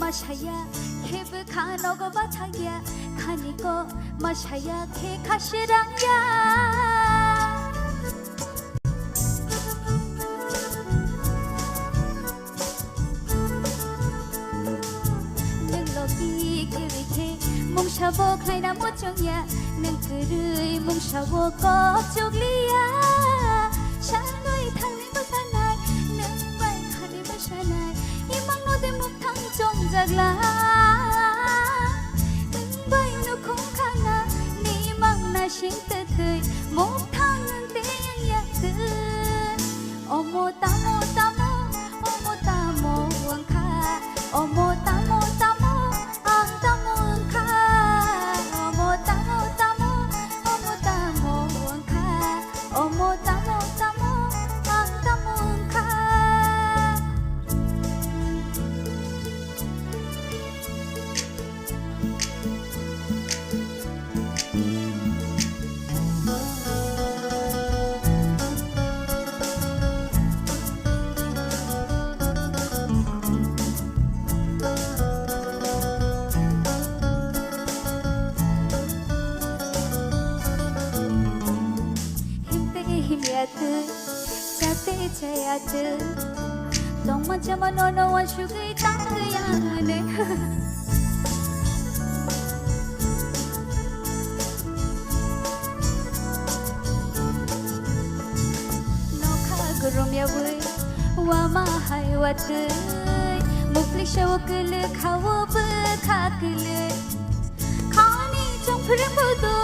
마샤야 케브카 너거 바타야 카니고 마샤야 케카시랑야 뭉샤보 클라이나 모종야 능그르이 뭉샤보 꼭쪽리야 샤노이 탕리 마사나이 능바이 카리 마샤나이 이망노데 목탕 종작라 능바이 누콩카나 니망나 싱뜨뜨이 목탕은 땡야뜨 어모 따모 따모 어모 따모 원카 어모 따모 따모 자ते 자야트 정말 저만 너너와 슈그이 땅그야네 너카 그럼야위 와마하이 와트 목플릭샤워 끌르 카워브 카끌르 카니 정프르보도